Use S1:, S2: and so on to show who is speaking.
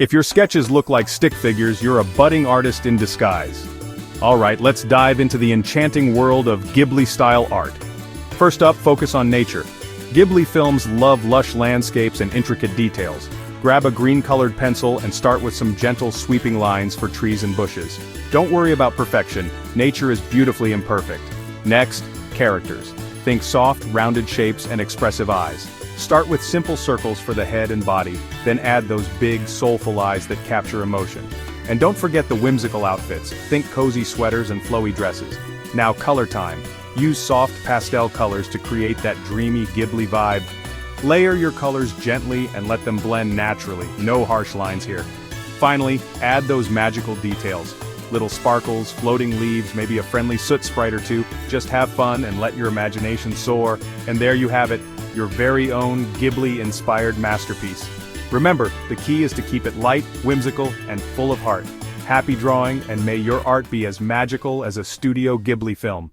S1: If your sketches look like stick figures, you're a budding artist in disguise. Alright, let's dive into the enchanting world of Ghibli-style art. First up, focus on nature. Ghibli films love lush landscapes and intricate details. Grab a green-colored pencil and start with some gentle sweeping lines for trees and bushes. Don't worry about perfection, nature is beautifully imperfect. Next, characters. Think soft, rounded shapes and expressive eyes. Start with simple circles for the head and body, then add those big, soulful eyes that capture emotion. And don't forget the whimsical outfits, think cozy sweaters and flowy dresses. Now color time. Use soft pastel colors to create that dreamy Ghibli vibe. Layer your colors gently and let them blend naturally, no harsh lines here. Finally, add those magical details. Little sparkles, floating leaves, maybe a friendly soot sprite or two. Just have fun and let your imagination soar. And there you have it, your very own Ghibli-inspired masterpiece. Remember, the key is to keep it light, whimsical, and full of heart. Happy drawing, and may your art be as magical as a Studio Ghibli film.